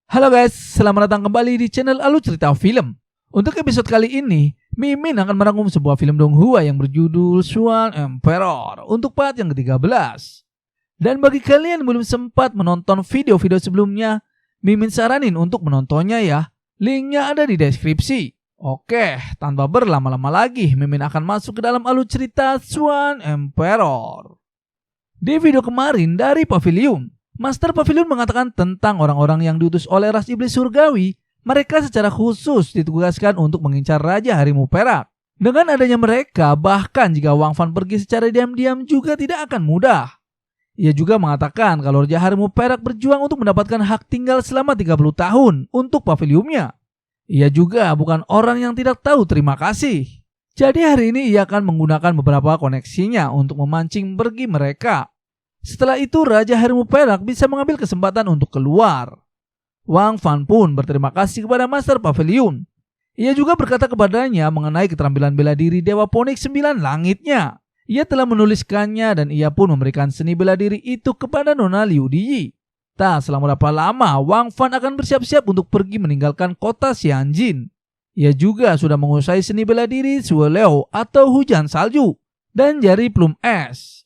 Halo guys, selamat datang kembali di channel Alu Cerita Film. Untuk episode kali ini, Mimin akan merangkum sebuah film Donghua yang berjudul Swan Emperor untuk part yang ke-13. Dan bagi kalian yang belum sempat menonton video-video sebelumnya, Mimin saranin untuk menontonnya ya. Linknya ada di deskripsi. Oke, tanpa berlama-lama lagi, Mimin akan masuk ke dalam Alu Cerita Swan Emperor. Di video kemarin dari Pavilion, Master Pavilion mengatakan tentang orang-orang yang diutus oleh ras iblis surgawi. Mereka secara khusus ditugaskan untuk mengincar Raja Harimau Perak. Dengan adanya mereka, bahkan jika Wang Fan pergi secara diam-diam juga tidak akan mudah. Ia juga mengatakan kalau Raja Harimau Perak berjuang untuk mendapatkan hak tinggal selama 30 tahun untuk pavilionnya. Ia juga bukan orang yang tidak tahu terima kasih. Jadi hari ini ia akan menggunakan beberapa koneksinya untuk memancing pergi mereka. Setelah itu Raja Harimau Perak bisa mengambil kesempatan untuk keluar. Wang Fan pun berterima kasih kepada Master Pavilion. Ia juga berkata kepadanya mengenai keterampilan bela diri Dewa Ponik 9 langitnya. Ia telah menuliskannya dan ia pun memberikan seni bela diri itu kepada Nona Liu Di. Tak selama berapa lama Wang Fan akan bersiap-siap untuk pergi meninggalkan kota Xianjin. Ia juga sudah menguasai seni bela diri Sueleo atau hujan salju dan jari plum es.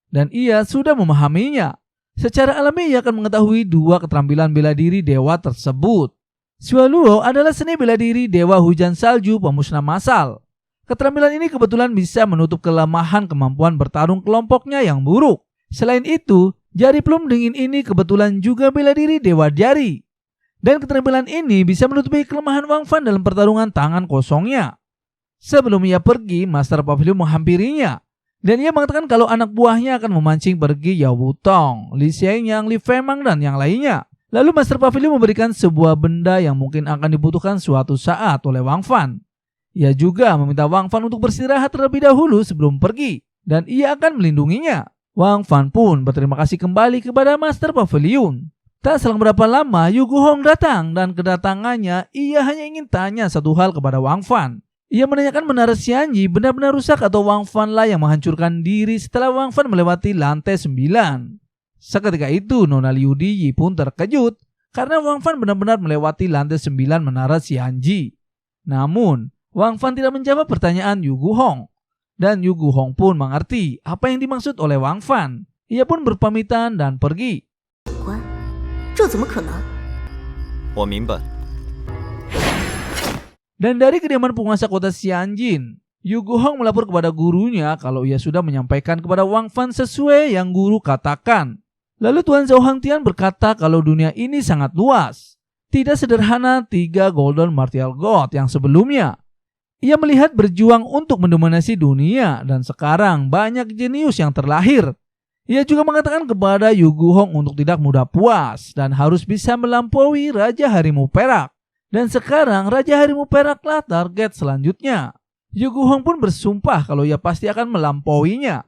Dan ia sudah memahaminya. Secara alami ia akan mengetahui dua keterampilan bela diri dewa tersebut. Sueluo adalah seni bela diri dewa hujan salju pemusnah massal. Keterampilan ini kebetulan bisa menutup kelemahan kemampuan bertarung kelompoknya yang buruk. Selain itu, jari plum dingin ini kebetulan juga bela diri dewa jari. Dan keterampilan ini bisa menutupi kelemahan Wang Fan dalam pertarungan tangan kosongnya. Sebelum ia pergi, Master Pavilion menghampirinya. Dan ia mengatakan kalau anak buahnya akan memancing pergi Yao Wutong, Li Xianyang, Li Femang, dan yang lainnya. Lalu Master Pavilion memberikan sebuah benda yang mungkin akan dibutuhkan suatu saat oleh Wang Fan. Ia juga meminta Wang Fan untuk beristirahat terlebih dahulu sebelum pergi, dan ia akan melindunginya. Wang Fan pun berterima kasih kembali kepada Master Pavilion. Tak selang berapa lama, Yu Guhong datang dan kedatangannya ia hanya ingin tanya satu hal kepada Wang Fan. Ia menanyakan menara Xianji benar-benar rusak atau Wang Fan lah yang menghancurkan diri setelah Wang Fan melewati lantai 9. Seketika itu Nona Liu Di pun terkejut karena Wang Fan benar-benar melewati lantai 9 menara Xianji. Namun Wang Fan tidak menjawab pertanyaan Yu Guhong. Dan Yu Guhong pun mengerti apa yang dimaksud oleh Wang Fan. Ia pun berpamitan dan pergi. Dan dari kediaman penguasa kota Xianjin, Yu Guhong melapor kepada gurunya kalau ia sudah menyampaikan kepada Wang Fan sesuai yang guru katakan. Lalu Tuan Zhao Hangtian berkata kalau dunia ini sangat luas. Tidak sederhana 3 Golden Martial God yang sebelumnya. Ia melihat berjuang untuk mendominasi dunia dan sekarang banyak jenius yang terlahir. Ia juga mengatakan kepada Yu Guhong untuk tidak mudah puas dan harus bisa melampaui Raja Harimau Perak. Dan sekarang Raja Harimau Peraklah target selanjutnya. Yu Guhong pun bersumpah kalau ia pasti akan melampauinya.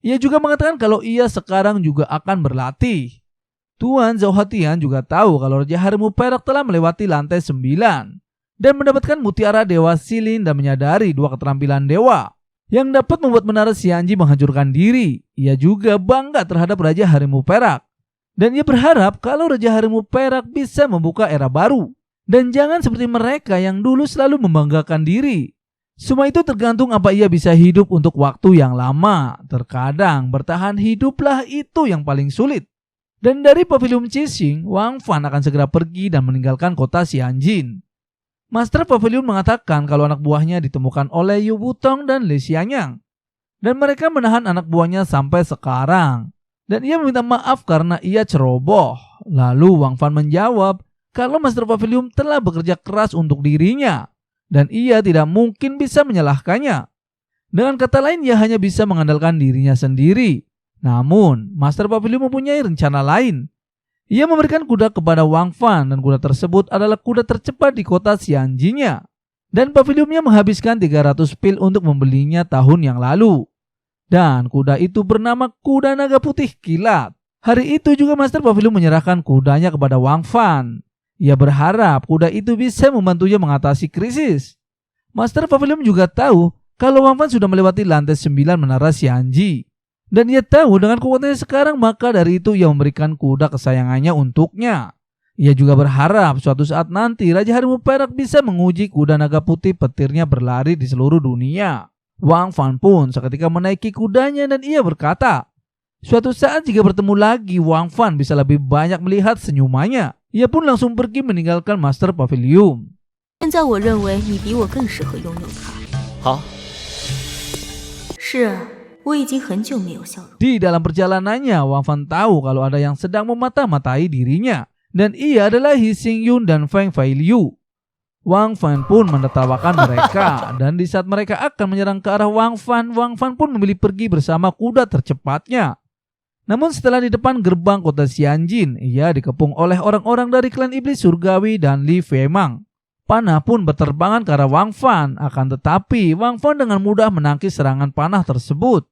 Ia juga mengatakan kalau ia sekarang juga akan berlatih. Tuan Zhao Hangtian juga tahu kalau Raja Harimau Perak telah melewati lantai 9 dan mendapatkan mutiara Dewa Silin dan menyadari 2 keterampilan dewa yang dapat membuat menara Xianji menghancurkan diri. Ia juga bangga terhadap Raja Harimau Perak dan ia berharap kalau Raja Harimau Perak bisa membuka era baru. Dan jangan seperti mereka yang dulu selalu membanggakan diri. Semua itu tergantung apa ia bisa hidup untuk waktu yang lama. Terkadang bertahan hiduplah itu yang paling sulit. Dan dari Pavilion Qixing, Wang Fan akan segera pergi dan meninggalkan kota Xianjin. Master Pavilion mengatakan kalau anak buahnya ditemukan oleh Yu Wutong dan Li Xianyang. Dan mereka menahan anak buahnya sampai sekarang. Dan ia meminta maaf karena ia ceroboh. Lalu Wang Fan menjawab kalau Master Pavilion telah bekerja keras untuk dirinya dan ia tidak mungkin bisa menyalahkannya. Dengan kata lain, ia hanya bisa mengandalkan dirinya sendiri. Namun, Master Pavilion mempunyai rencana lain. Ia memberikan kuda kepada Wang Fan dan kuda tersebut adalah kuda tercepat di kota Xianjin-nya. Dan Pavilionnya menghabiskan 300 pil untuk membelinya tahun yang lalu. Dan kuda itu bernama Kuda Naga Putih Kilat. Hari itu juga Master Pavilion menyerahkan kudanya kepada Wang Fan. Ia berharap kuda itu bisa membantunya mengatasi krisis. Master Pavilion juga tahu kalau Wang Fan sudah melewati lantai 9 menara Xianji. Dan ia tahu dengan kekuatannya sekarang maka dari itu ia memberikan kuda kesayangannya untuknya. Ia juga berharap suatu saat nanti Raja Harimau Perak bisa menguji kuda naga putih petirnya berlari di seluruh dunia. Wang Fan pun seketika menaiki kudanya dan ia berkata, suatu saat jika bertemu lagi Wang Fan bisa lebih banyak melihat senyumannya. Ia pun langsung pergi meninggalkan Master Pavilion. 现在我认为你比我更适合拥有它。好，是啊，我已经很久没有笑容。 Di dalam perjalanannya, Wang Fan tahu kalau ada yang sedang memata-matai dirinya. Dan ia adalah He Xingyun dan Feng Feiliu. Wang Fan pun menertawakan mereka. Dan di saat mereka akan menyerang ke arah Wang Fan pun memilih pergi bersama kuda tercepatnya. Namun setelah di depan gerbang kota Xianjin, ia dikepung oleh orang-orang dari klan iblis surgawi dan Li Feimang. Panah pun berterbangan ke arah Wang Fan, akan tetapi Wang Fan dengan mudah menangkis serangan panah tersebut.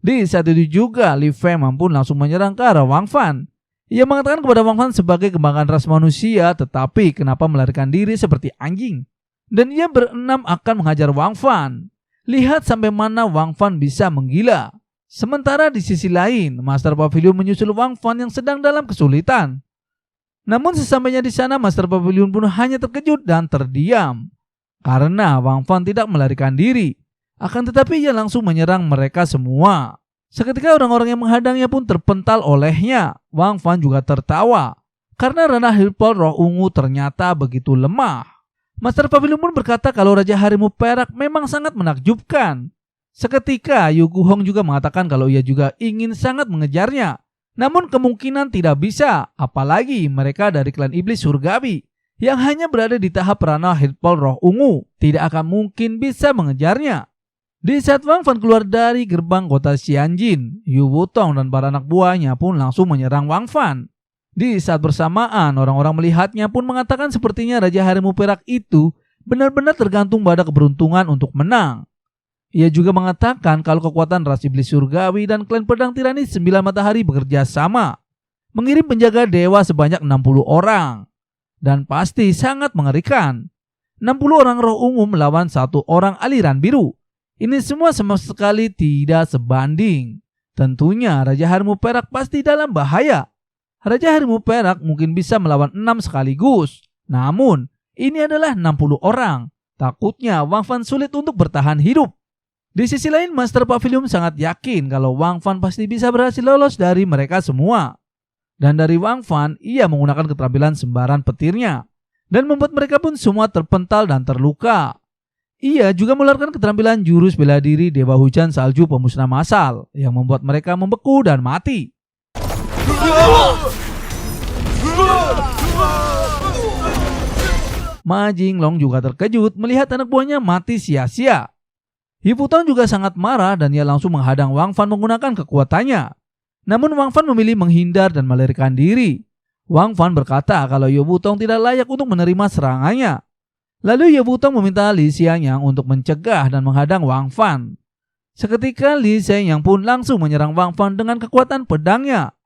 Di saat itu juga Li Feimang pun langsung menyerang ke arah Wang Fan. Ia mengatakan kepada Wang Fan sebagai kebanggaan ras manusia, tetapi kenapa melarikan diri seperti anjing? Dan ia berenam akan menghajar Wang Fan. Lihat sampai mana Wang Fan bisa menggila. Sementara di sisi lain, Master Pavilion menyusul Wang Fan yang sedang dalam kesulitan. Namun sesampainya di sana, Master Pavilion pun hanya terkejut dan terdiam. Karena Wang Fan tidak melarikan diri. Akan tetapi ia langsung menyerang mereka semua. Seketika orang-orang yang menghadangnya pun terpental olehnya. Wang Fan juga tertawa. Karena ranah Hirpal roh ungu ternyata begitu lemah. Master Pavilion pun berkata kalau Raja Harimau Perak memang sangat menakjubkan. Seketika Yu Guhong juga mengatakan kalau ia juga ingin sangat mengejarnya. Namun kemungkinan tidak bisa. Apalagi mereka dari klan iblis surgawi. Yang hanya berada di tahap ranah Hirpal roh ungu. Tidak akan mungkin bisa mengejarnya. Di saat Wang Fan keluar dari gerbang kota Xianjin, Yu Wutong dan para anak buahnya pun langsung menyerang Wang Fan. Di saat bersamaan, orang-orang melihatnya pun mengatakan sepertinya Raja Harimau Perak itu benar-benar tergantung pada keberuntungan untuk menang. Ia juga mengatakan kalau kekuatan ras iblis surgawi dan klan pedang tirani 9 matahari bekerja sama, mengirim penjaga dewa sebanyak 60 orang. Dan pasti sangat mengerikan. 60 orang roh ungu melawan 1 orang aliran biru. Ini semua sama sekali tidak sebanding. Tentunya Raja Harimau Perak pasti dalam bahaya. Raja Harimau Perak mungkin bisa melawan 6 sekaligus. Namun, ini adalah 60 orang. Takutnya Wang Fan sulit untuk bertahan hidup. Di sisi lain, Master Pavilion sangat yakin kalau Wang Fan pasti bisa berhasil lolos dari mereka semua. Dan dari Wang Fan, ia menggunakan keterampilan sembaran petirnya. Dan membuat mereka pun semua terpental dan terluka. Ia juga mengeluarkan keterampilan jurus bela diri Dewa Hujan Salju Pemusnah Massal yang membuat mereka membeku dan mati. Ma Jinglong juga terkejut melihat anak buahnya mati sia-sia. Yu Wutong juga sangat marah dan ia langsung menghadang Wang Fan menggunakan kekuatannya. Namun Wang Fan memilih menghindar dan melarikan diri. Wang Fan berkata kalau Yu Wutong tidak layak untuk menerima serangannya. Lalu Yu Wutong meminta Li Xiangyang untuk mencegah dan menghadang Wang Fan. Seketika Li Xiangyang pun langsung menyerang Wang Fan dengan kekuatan pedangnya.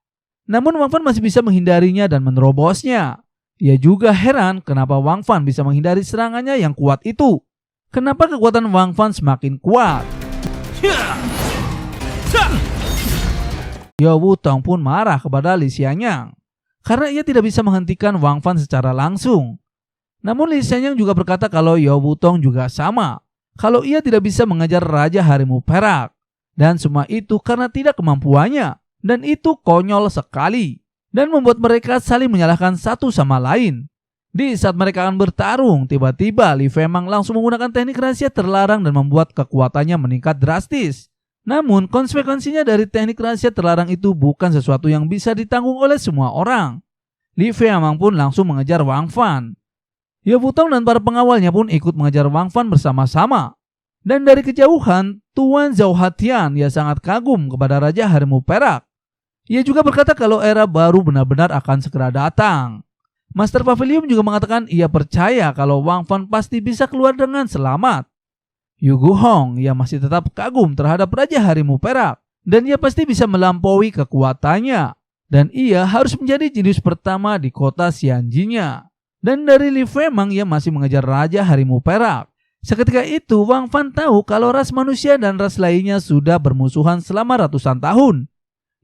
Namun Wang Fan masih bisa menghindarinya dan menerobosnya. Ia juga heran kenapa Wang Fan bisa menghindari serangannya yang kuat itu. Kenapa kekuatan Wang Fan semakin kuat? Yu Wutong pun marah kepada Li Xiangyang karena ia tidak bisa menghentikan Wang Fan secara langsung. Namun Li Xiangyang juga berkata kalau Yu Wutong juga sama. Kalau ia tidak bisa mengejar Raja Harimau Perak. Dan semua itu karena tidak kemampuannya. Dan itu konyol sekali. Dan membuat mereka saling menyalahkan satu sama lain. Di saat mereka akan bertarung, tiba-tiba Li Feimang langsung menggunakan teknik rahasia terlarang dan membuat kekuatannya meningkat drastis. Namun konsekuensinya dari teknik rahasia terlarang itu bukan sesuatu yang bisa ditanggung oleh semua orang. Li Feimang pun langsung mengejar Wang Fan. Yu Wutong dan para pengawalnya pun ikut mengejar Wang Fan bersama-sama. Dan dari kejauhan, Tuan Zhao Hatian ia sangat kagum kepada Raja Harimau Perak. Ia juga berkata kalau era baru benar-benar akan segera datang. Master Pavilion juga mengatakan ia percaya kalau Wang Fan pasti bisa keluar dengan selamat. Yu Guhong ia masih tetap kagum terhadap Raja Harimau Perak. Dan ia pasti bisa melampaui kekuatannya. Dan ia harus menjadi jenius pertama di kota Xianjinnya. Dan dari Li Feimang ia masih mengejar Raja Harimau Perak. Seketika itu Wang Fan tahu kalau ras manusia dan ras lainnya sudah bermusuhan selama ratusan tahun.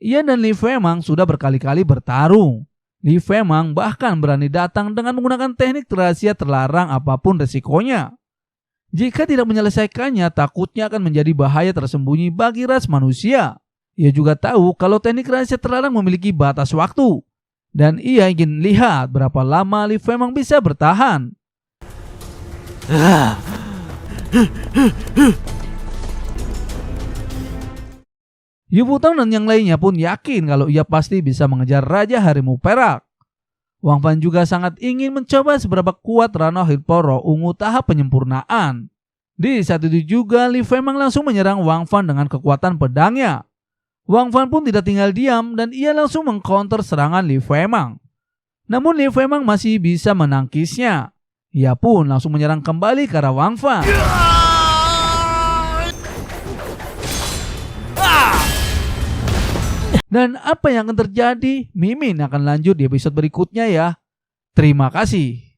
Ia dan Li Feimang sudah berkali-kali bertarung. Li Fengmang bahkan berani datang dengan menggunakan teknik rahasia terlarang apapun resikonya. Jika tidak menyelesaikannya, takutnya akan menjadi bahaya tersembunyi bagi ras manusia. Ia juga tahu kalau teknik rahasia terlarang memiliki batas waktu. Dan ia ingin lihat berapa lama Li Fengmang bisa bertahan. Yu Butang dan yang lainnya pun yakin kalau ia pasti bisa mengejar Raja Harimau Perak. Wang Fan juga sangat ingin mencoba seberapa kuat Rano Hirpo Roh Ungu tahap penyempurnaan. Di saat itu juga Li Fengmang langsung menyerang Wang Fan dengan kekuatan pedangnya. Wang Fan pun tidak tinggal diam dan ia langsung mengcounter serangan Li Fengmang. Namun Li Fengmang masih bisa menangkisnya. Ia pun langsung menyerang kembali ke arah Wang Fan. Dan apa yang akan terjadi? Mimin akan lanjut di episode berikutnya ya. Terima kasih.